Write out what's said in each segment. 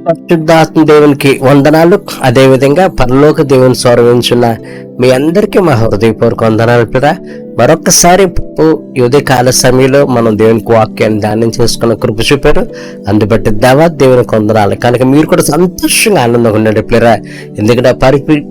పరిశుద్ధాత్మ దేవునికి వందనాలు. అదేవిధంగా పరలోక దేవుని స్వరవించున్న మీ అందరికీ మా హృదయపూర్వక వందనాలు కూడా. మరొకసారి ఉదయ కాల సమయంలో మనం దేవునికి వాక్యాన్ని ధ్యానం చేసుకున్న కృప చూపారు. అందుబట్టి దేవునికి వందనాలు. కనుక మీరు కూడా సంతోషంగా ఆనందంగా ఉండండి పిల్లరా. ఎందుకంటే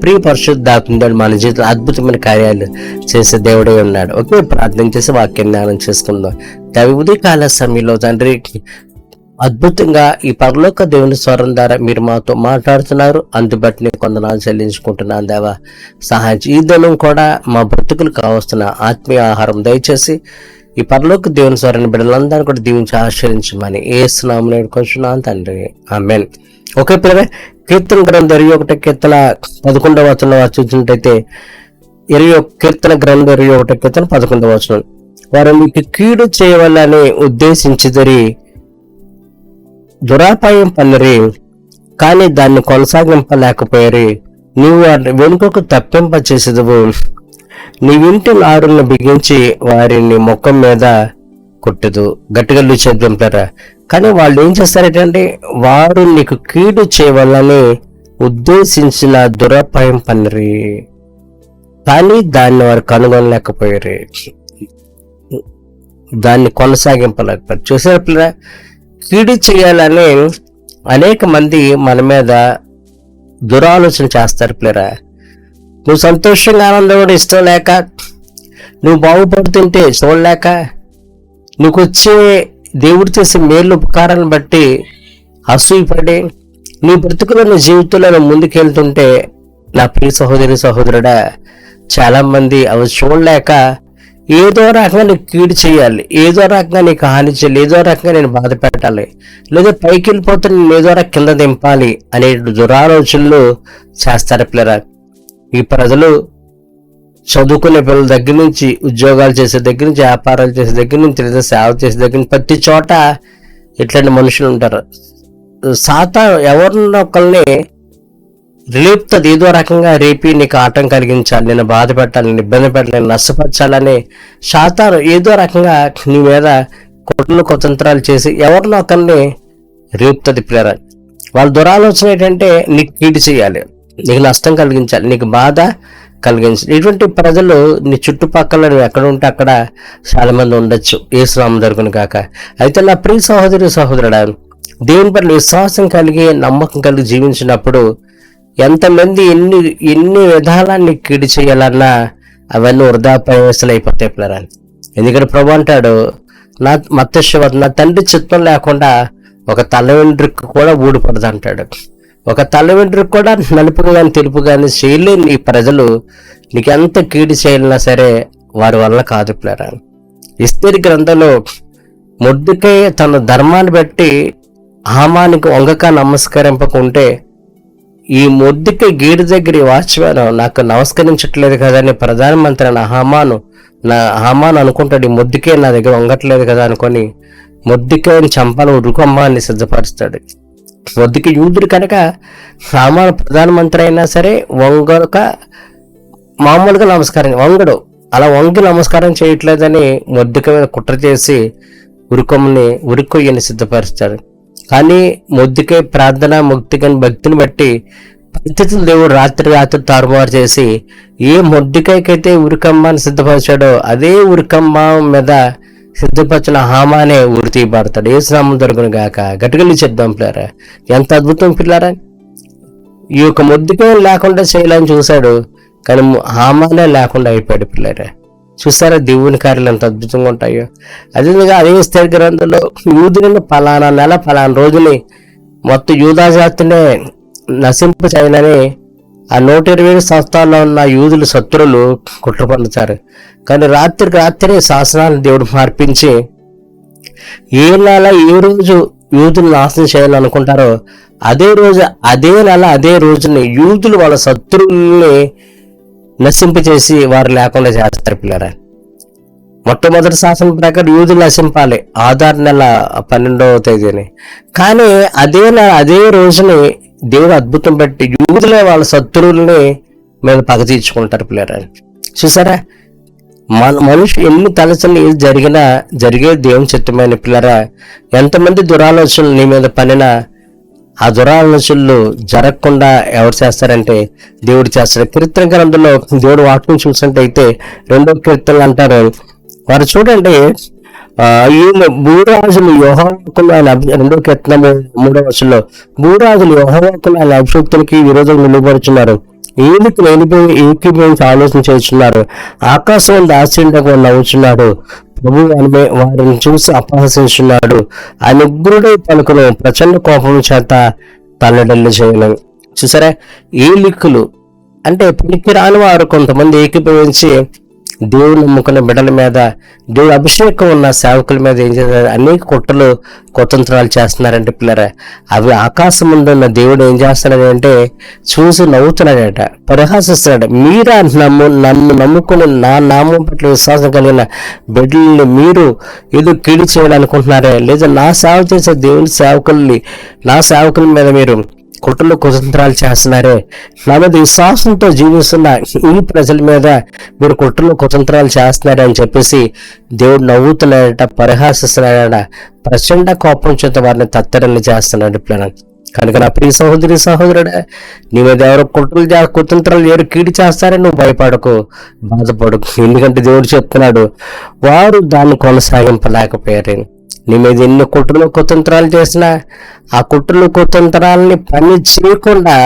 ప్రియ పరిశుద్ధాత్మ దేవుడు మన జీవితంలో అద్భుతమైన కార్యాలు చేసే దేవుడే ఉన్నాడు. ఓకే, ప్రార్థన చేసి వాక్యాన్ని ధ్యానం చేసుకుందాం. ఉదయ కాల సమయంలో తండ్రి అద్భుతంగా ఈ పరలోక దేవుని స్వరం ద్వారా మీరు మాతో మాట్లాడుతున్నారు. అందుబట్టి నేను కొందనాలు చెల్లించుకుంటున్నాను దేవా. సహాయం ఈ దినం కూడా మా బ్రతుకులు కావస్తున్న ఆత్మీయ ఆహారం దయచేసి ఈ పరలోక దేవుని స్వరాన్ని బిడ్డలందరూ కూడా దీవించి ఆశ్రయించమని యేసునామమున వేడుకొంచున్నాను తండ్రి, ఆమేన్. ఓకే పిల్లలే, కీర్తన గ్రంథం 21 కీర్తన 11వ వచనం చూసినట్టయితే, కీర్తన గ్రంథం 21 కీర్తన 11వ వచనం, వారు మీకు కీడు చేయవాలని ఉద్దేశించిదరి, దురాపాయం పన్నరి, కానీ దాన్ని కొనసాగింపలేకపోయారు. నీవు వెనుకకు తప్పింప చేసేదవు, నీవింటి నారులను బిగించి వారిని ముఖం మీద కొట్టదు. గట్టిగా చెప్తారా. కానీ వాళ్ళు ఏం చేస్తారంటే, వారు నీకు కీడు చేయవాలని ఉద్దేశించిన దురాపాయం పన్నరి, కానీ దాన్ని వారు కనుగొనలేకపోయారు, దాన్ని కొనసాగింపలేకపోయారు. చూసారా పిల్లరా, కీడు చేయాలని అనేక మంది మన మీద దురాలోచన చేస్తారు పిల్లరా. నువ్వు సంతోషంగా ఆనందంగా ఇష్టం లేక, నువ్వు బాగుపడుతుంటే చూడలేక, నీకు వచ్చే దేవుడు చేసే మేలు ఉపకారాలను బట్టి అసూయపడి నీ బ్రతుకులను జీవితంలో ముందుకెళ్తుంటే, నా ప్రియ సహోదరి సహోదరుడా, చాలా మంది అవి చూడలేక ఏదో రకంగా నీకు కీడు చేయాలి, ఏదో రకంగా నీకు హాని చేయాలి, ఏదో రకంగా నేను బాధ పెట్టాలి, లేదా పైకి వెళ్ళిపోతే నేను ఏదో రకంగా కింద దింపాలి అనే దురాలోచనలు చేస్తారు పిల్లరా. ఈ ప్రజలు చదువుకునే పిల్లల దగ్గర నుంచి, ఉద్యోగాలు చేసే దగ్గర నుంచి, వ్యాపారాలు చేసే దగ్గర నుంచి, లేదా సేవ చేసే దగ్గర నుంచి ప్రతి చోట ఇట్లాంటి మనుషులు ఉంటారు. సాతాను ఎవరినొకరిని రేపుతుంది, ఏదో రకంగా రేపి నీకు ఆటం కలిగించాలి, నేను బాధ పెట్టాలి, నేను ఇబ్బంది పెట్టాలి, నేను నష్టపరచాలని సాతాను ఏదో రకంగా నీ మీద కుట్రలు కుతంత్రాలు చేసి ఎవరినో ఒకరిని రేపుతుంది పిల్లరా. వాళ్ళ దురాలోచన ఏంటంటే నీకు కీడు చేయాలి, నీకు నష్టం కలిగించాలి, నీకు బాధ కలిగించాలి. ఇటువంటి ప్రజలు నీ చుట్టుపక్కల నువ్వు ఎక్కడ ఉంటే అక్కడ చాలా మంది ఉండొచ్చు. యేసునామం జరుగును కాక. అయితే నా ప్రియ సహోదరి సహోదరుడా, దేవుని పట్ల విశ్వాసం కలిగి నమ్మకం కలిగి జీవించినప్పుడు ఎంతమంది ఎన్ని విధాలాన్ని కీడు చేయాలన్నా అవన్నీ వృధా ప్రవేశాలు అయిపోతాయి పిల్లరా. ఎందుకంటే ప్రభు అంటాడు, నా తండ్రి చిత్తం లేకుండా ఒక తల వెంట్రుక కూడా ఊడిపడదు అంటాడు. ఒక తల వెంట్రుక కూడా నలుపు కానీ తెలుపు కానీ చేయలేని ఈ ప్రజలు నీకు ఎంత కీడు చేయాలన్నా సరే వారి వల్ల కాదు పిల్లరా. ఎస్తేరు గ్రంథంలో మొర్దెకై తన ధర్మాన్ని బట్టి హామానికి వంగక నమస్కరింపకుంటే, ఈ మొర్దెకై గేటు దగ్గర వాచ్మ్యాన్ నాకు నమస్కరించట్లేదు కదా అని ప్రధానమంత్రి హామాను అనుకుంటాడు, ఈ మొర్దెకై నా దగ్గర వంగట్లేదు కదా అనుకొని మొర్దెకైని చంపాలని ఉరుకొమ్మాన్ని సిద్ధపరుస్తాడు. మొర్దెకై యూదుడు కనుక హామాను ప్రధానమంత్రి అయినా సరే వంగక మామూలుగా వంగడు. అలా వంగి నమస్కారం చేయట్లేదని మొర్దెకై మీద కుట్ర చేసి ఉరుకొయ్యని సిద్ధపరుస్తాడు. కానీ మొర్దెకై ప్రార్థన భక్తిని బట్టి పరిస్థితులు దేవుడు రాత్రి తారుమారు చేసి ఏ మొర్దెకైకైతే ఉరికమ్మాన్ని సిద్ధపరిచాడో అదే ఉరికమ్మ మీద సిద్ధపరిచిన హామానే ఉరి తీయబడతాడు. యేసునామం దొరుకును గాక. గట్టిగా చెప్దాం పిల్లారా, ఎంత అద్భుతం పిల్లారా. ఈ యొక్క మొర్దెకై లేకుండా చేయాలని చూశాడు, కానీ హామానే లేకుండా అయిపోయాడు పిల్లారా. చూసారా దేవుని కార్యాలు ఎంత అద్భుతంగా ఉంటాయో. అదేవిధంగా అదే ఎస్తేరు గ్రంథంలో యూదులను పలానా నెల పలానా రోజుని మొత్తం యూదా జాతినే నశింప చేయాలని ఆ 120 సంవత్సరాల్లో ఉన్న యూదులు శత్రువులు కుట్ర పన్నుతారు. కానీ రాత్రి శాసనాలను దేవుడు మార్పించి ఏ నెల ఏ రోజు యూదులు నాశనం చేయాలనుకుంటారో అదే రోజు అదే నెల అదే రోజుని యూదులు వాళ్ళ శత్రువుల్ని నశింపచేసి వారు లేకుండా చేస్తారు పిల్లరా. మొట్టమొదటి శాసనం ప్రకారం యూదులు నశింపాలి ఆధార్ నెల 12వ తేదీని. కానీ అదే నెల అదే రోజుని దేవుడు అద్భుతం పెట్టి యూదులే వాళ్ళ శత్రువుల్ని మీద పగ తీర్చుకుంటారు పిల్లరా. చూసారా, మనిషి ఎన్ని తలసలు ఏది జరిగే దేవుని చిత్తమైన పిల్లరా. ఎంతమంది దురాలోచనలు నీ మీద పనినా ఆ దురాలోచనలు జరగకుండా ఎవరు చేస్తారంటే దేవుడు చేస్తాడు. కీర్తన గ్రంథంలో దేవుడు వాక్యం చూసినట్టయితే 2వ కీర్తనలు అంటారు, వారు చూడండి, భూరాజులు యెహోవాకును ఆయన 2వ కీర్తనము 3వ వచనంలో, భూరాజులు యెహోవాకును ఆయన అభిషేక్తులకి విరోధం నిలబడుచున్నారు, ఏలికలు ఏకీభవించి ఆలోచన చేస్తున్నారు, ఆకాశం ఆశ్చర్యంగా నవ్వుచున్నాడు, ప్రభు వారిని చూసి అపహసించున్నాడు, ఆయన ఉగ్రుడై పలుకును, ప్రచండ కోపం చేత తల్లడిల్లు చేయను. చూసారా, ఏలికలు అంటే పనికిరాని వారు కొంతమంది ఏకీభవించి దేవుడు నమ్ముకున్న బిడ్డల మీద, దేవుడు అభిషేకం ఉన్న సేవకుల మీద ఏం చేస్తారు, అనేక కుట్రలు కుతంత్రాలు చేస్తున్నారంటే పిల్లరా. అవి ఆకాశం ముందున్న దేవుడు ఏం చేస్తున్నాడంటే చూసి నవ్వుతున్నాడట, పరిహాసిస్తున్నాడు. మీరా నన్ను నమ్ముకుని నా నామం పట్ల విశ్వాసం కలిగిన బిడ్డల్ని మీరు ఏదో కీడు చేయాలనుకుంటున్నారే, లేదా నా సేవ చేసే దేవుని సేవకుల్ని, నా సేవకుల మీద మీరు కుట్రలు కుతంత్రాలు చేస్తున్నారే, నా మీద విశ్వాసంతో జీవిస్తున్న ఈ ప్రజల మీద మీరు కుట్రలు కుతంత్రాలు చేస్తున్నారే అని చెప్పేసి దేవుడు నవ్వుతున్నాడట, పరిహాసిస్తున్నాడట, ప్రచండ కోపం చేత వారిని తత్తరని చేస్తున్నాడు పిల్లలు. కనుక నా ప్రియ సహోదరి సహోదరుడా, నీ మీద ఎవరు కుతంత్రాలు ఎవరు కీడు చేస్తారని నువ్వు భయపడకు, బాధపడకు. ఎందుకంటే దేవుడు చెప్తున్నాడు, వారు దాన్ని కొనసాగింపలేకపోయారు. నీ మీద ఎన్ని కుట్రలు కుతంత్రాలు చేసినా ఆ కుట్రలు కుతంత్రాలని పని చేయకుండా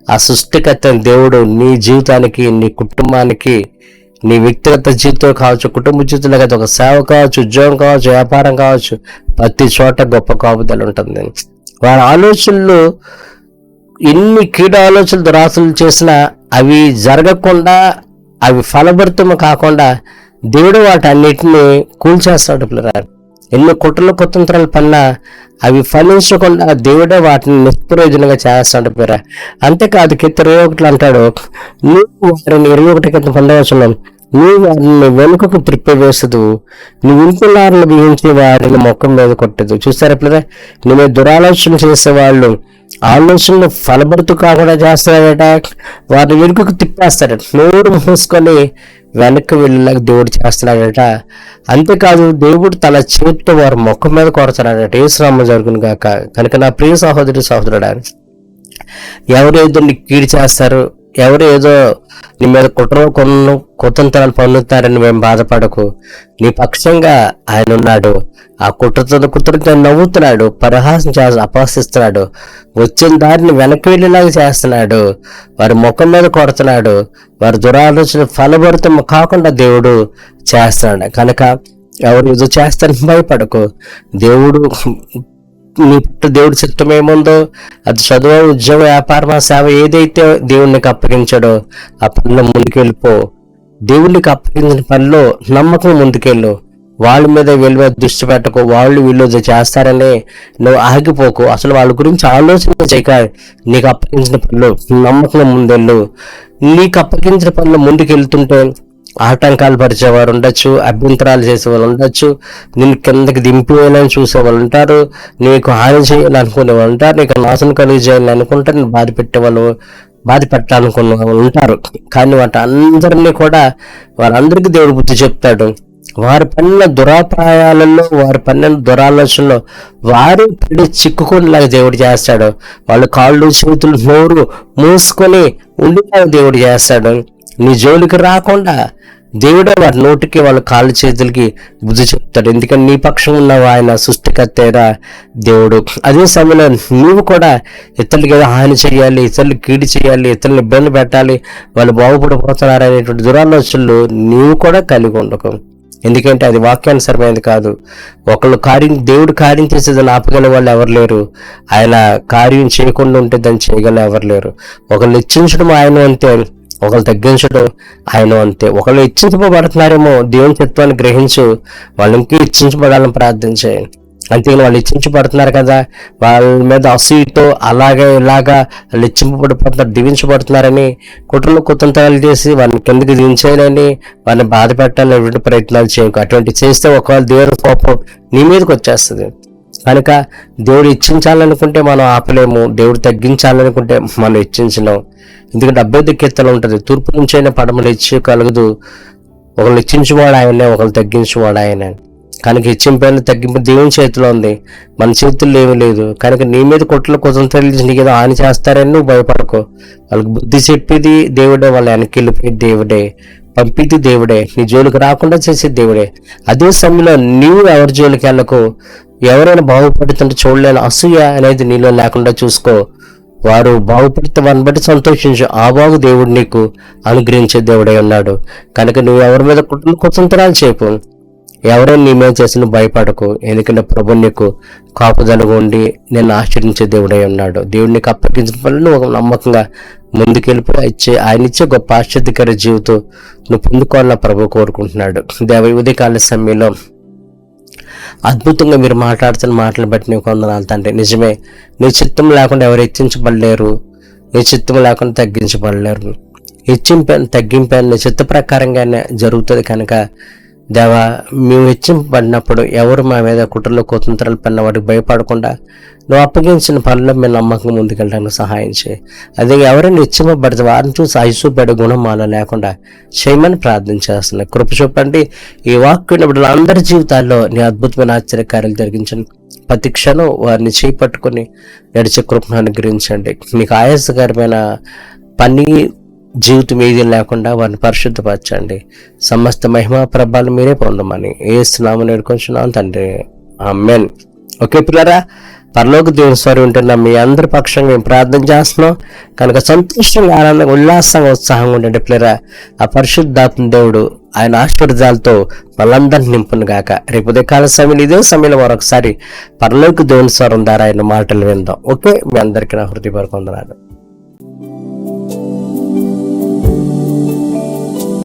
ఆ సృష్టికర్త దేవుడు నీ జీవితానికి, నీ కుటుంబానికి, నీ వ్యక్తిగత జీవితం కావచ్చు, కుటుంబ జీవితంలో కదా, ఒక సేవ కావచ్చు, ఉద్యోగం కావచ్చు, వ్యాపారం కావచ్చు, ప్రతి చోట గొప్ప కాపుదల ఉంటుంది. వారి ఆలోచనలు ఎన్ని కీడు ఆలోచనలు దురాశలు చేసినా అవి జరగకుండా, అవి ఫలభరితం కాకుండా దేవుడు వాటన్నిటిని కూల్చేస్తాడు పిల్లరా. ఎన్నో కుట్రలు కుతంత్రాలు పన్నా అవి ఫలించకుండా దేవుడే వాటిని నిష్ప్రయోజనంగా చేస్తాడు పిల్లరా. అంతేకాదు కీర్తన 21 అంటాడు, నువ్వు వారిని 21 కింద పొందవచ్చున్నాం, నువ్వు వారిని వెనుకకు త్రిప్పివేసదు, నువ్వు ఇంపులారులు బిగించి వారిని ముఖం మీద కొట్టదు. చూస్తారా పిల్లరా, నీ మీద దురాలోచన చేసేవాళ్ళు ఆలోచనలు ఫలభరితం కాకుండా చేస్తాడట, వారిని వెనుకకు తిప్పేస్తాడట, నోరు మూసుకొని వెనక్కి వెళ్ళేలాగా దేవుడు చేస్తున్నాడట. అంతేకాదు దేవుడు తన చేతితో వారి ముఖం మీద కొడతాడట. ఏ శ్రమ జరుగును గాక. కనుక నా ప్రియ సహోదరి సహోదరుడా, ఎవరు ఏదో నీకు కీడు చేస్తారు, ఎవరు ఏదో నీ మీద కుతంత్రాలు పొందుతారని మేము బాధపడకు. నీ పక్షంగా ఆయన ఉన్నాడు. ఆ కుట్రతో నవ్వుతున్నాడు, పరిహాసం అపహసిస్తున్నాడు, వచ్చిన దారిని వెనక్కి వెళ్ళేలాగా చేస్తున్నాడు, వారి ముఖం మీద కొడుతున్నాడు, వారి దురాలోచన ఫలభరితం కాకుండా దేవుడు చేస్తున్నాడు. కనుక ఎవరు ఏదో చేస్తారని భయపడకు. దేవుడు నీ పుట్టు దేవుడి చిత్తం ఏముందో అది చదువు, ఉద్యోగం, వ్యాపారం, సేవ ఏదైతే దేవునికి అప్పగించాడో ఆ పనిలో ముందుకెళ్ళిపో. దేవునికి అప్పగించిన పనిలో నమ్మకం ముందుకెళ్ళు. వాళ్ళ మీద వీళ్ళ మీద దృష్టి పెట్టకు. వాళ్ళు వీళ్ళు చేస్తారని నువ్వు ఆగిపోకు. అసలు వాళ్ళ గురించి ఆలోచన చేయక నీకు అప్పగించిన పనులు నమ్మకం ముందెళ్ళు. నీకు అప్పగించిన పనులు ముందుకెళ్తుంటే ఆటంకాలు పరిచేవారు ఉండొచ్చు, అభ్యంతరాలు చేసేవాళ్ళు ఉండొచ్చు, నిన్ను కిందకి దింపివేయాలని చూసేవాళ్ళు ఉంటారు, నీకు హాని చేయాలని అనుకునే వాళ్ళు ఉంటారు, నీకు నాశనం కలిగి చేయాలని అనుకుంటారు, నేను బాధ పెట్టాలనుకున్న వాళ్ళు ఉంటారు. కానీ వాటి అందరినీ కూడా వారందరికీ దేవుడు బుద్ధి చెప్తాడు. వారి పనిన దురాపాయాలలో, వారి పనిన దురాలోచనలో వారు పడి చిక్కుకునేలాగా దేవుడు చేస్తాడు. వాళ్ళు కాళ్ళు చేతులు నోరు మూసుకొని ఉండేలాగా దేవుడు చేస్తాడు. నీ జోలికి రాకుండా దేవుడే వారి నోటికి, వాళ్ళ కాళ్ళు చేతులకి బుద్ధి చెప్తాడు. ఎందుకంటే నీ పక్షం ఉన్నావు, ఆయన సృష్టికర్తేరా దేవుడు. అదే సమయంలో నీవు కూడా ఇతరులకి ఏదో హాని చేయాలి, ఇతరులు కీడు చేయాలి, ఇతరులను ఇబ్బంది పెట్టాలి, వాళ్ళు బాగుపడిపోతున్నారు అనేటువంటి దురాలోచనలు నీవు కూడా కలిగి ఉండకు. ఎందుకంటే అది వాక్యానుసరమైనది కాదు. దేవుడు కార్యం చేసేదాన్ని ఆపగల వాళ్ళు ఎవరు లేరు. ఆయన కార్యం చేయకుండా ఉంటే దాన్ని చేయగల ఎవరు లేరు. ఒకళ్ళు హెచ్చించడం ఆయన అంతే, ఒకళ్ళు తగ్గించడం ఆయన అంతే. ఒకళ్ళు హెచ్చించబడుతున్నారేమో, దేవుని చిత్వాన్ని గ్రహించు, వాళ్ళు ఇంకే హెచ్చించబడాలని ప్రార్థించాయి. అంతేగాని వాళ్ళు హెచ్చించబడుతున్నారు కదా, వాళ్ళ మీద అసూయతో అలాగే ఇలాగా వాళ్ళు హెచ్చింపబడిపోతున్నారు, దీవించబడుతున్నారని కుట్రలు కుతంత్రాలు చేసి వాళ్ళని కిందకి దించేయాలని, వాళ్ళని బాధ పెట్టాలని ఎటువంటి ప్రయత్నాలు చేయకు. అటువంటి చేస్తే ఒకవేళ దేవుని కోపం నీ మీదకి వచ్చేస్తుంది. కనుక దేవుడు హెచ్చించాలనుకుంటే మనం ఆపలేము, దేవుడు తగ్గించాలనుకుంటే మనం హెచ్చించలేము. ఎందుకంటే 75 కీర్తన ఉంటుంది, తూర్పు నుంచైనా పడమలు హెచ్చు కలగదు, ఒకళ్ళు హెచ్చించువాడు ఆయనే, ఒకళ్ళు తగ్గించువాడు ఆయన. కనుక హెచ్చింపైన తగ్గింపు దేవుని చేతిలో ఉంది, మన చేతుల్లో ఏమీ లేదు. కనుక నీ మీద కుట్రలు కుతంత్రాలు నీకేదో హాని చేస్తారని నువ్వు భయపడకో. వాళ్ళకి బుద్ధి చెప్పేది దేవుడే, వాళ్ళ వెనక్కి వెళ్ళిపోయేది దేవుడే, పంపిది దేవుడే, నీ జోలికి రాకుండా చేసేది దేవుడే. అదే సమయంలో నీవు ఎవరి జోలికి వెళ్ళకు. ఎవరైనా బాగుపడుతుంటే చూడలేని అసూయ అనేది నీలో లేకుండా చూసుకో. వారు బాగుపడితే వారిని బట్టి సంతోషించు. ఆ బాగు దేవుడు నీకు అనుగ్రహించే దేవుడై ఉన్నాడు. కనుక నువ్వు ఎవరి మీద కుట్రలు కుతంత్రాలు చేయకు. ఎవరైనా నీ మీద చేసి నువ్వు భయపడకు. ఎందుకంటే ప్రభు నీకు కాపుదలుగా ఉండి నేను ఆశ్రయించే దేవుడై ఉన్నాడు. దేవుడు నీకు అప్పగించిన పనులు నువ్వు నమ్మకంగా ముందుకెళ్ళిపోయి ఆయన ఇచ్చే గొప్ప ఆశ్చర్యకర జీవితం నువ్వు పొందుకోవాలని ప్రభు కోరుకుంటున్నాడు. దేవ ఉదయకాల సమయంలో అద్భుతంగా మీరు మాట్లాడుతున్న మాటలు బట్టి నీకు వందనాలు తండ్రి. నిజమే, నీ చిత్తం లేకుండా ఎవరు హెచ్చించబడలేరు, నీ చిత్తం లేకుండా తగ్గించబడలేరు. హెచ్చింపాను తగ్గింపాను నీ చిత్త ప్రకారంగానే జరుగుతుంది. కనుక దేవా, మేము హెచ్చింపబడినప్పుడు ఎవరు మా మీద కుట్రలు కుతంత్రాలు పడిన వాటికి భయపడకుండా నువ్వు అప్పగించిన పనుల్లో మేము నమ్మకం ముందుకెళ్ళడానికి సహాయం చేయి. అదే ఎవరైనా హెచ్చింపబడితే వారిని చూసి ఐసూపడే గుణం మాలో లేకుండా చేయమని ప్రార్థన చేస్తున్నాయి. కృప చూపండి. ఈ వాక్యం అందరి జీవితాల్లో నీ అద్భుతమైన ఆశ్చర్యకార్యాలు జరిగించండి. ప్రతి క్షణం వారిని చేపట్టుకుని నడిచే కృపను అనుగ్రహించండి. మీకు ఆయాసకరమైన పని జీవితం ఏది లేకుండా వారిని పరిశుద్ధపరచండి. సమస్త మహిమా ప్రభావాలు మీరే పొందమని ఏస్తున్నామని వేడుకొంచున్నాం తండ్రి, ఆమేన్. ఓకే పిల్లరా, పరలోక దేవుని స్వరం ఉంటున్న మీ అందరి పక్షంగా మేము ప్రార్థన చేస్తున్నాం. కనుక సంతోషంగా, ఆనందంగా, ఉల్లాసంగా, ఉత్సాహంగా ఉండండి పిల్లరా. ఆ పరిశుద్ధాత్మ దేవుడు ఆయన ఆశీర్వాదాలతో వాళ్ళందరినీ నింపును గాక. రేపు ఉదయకాల సమయంలో ఇదే సమయంలో మరొకసారి పరలోక దేవుని స్వరం ద్వారా ఆయన మాటలు విందాం. ఓకే, మీ అందరికీ నా హృదయపూర్వక వందనాలు.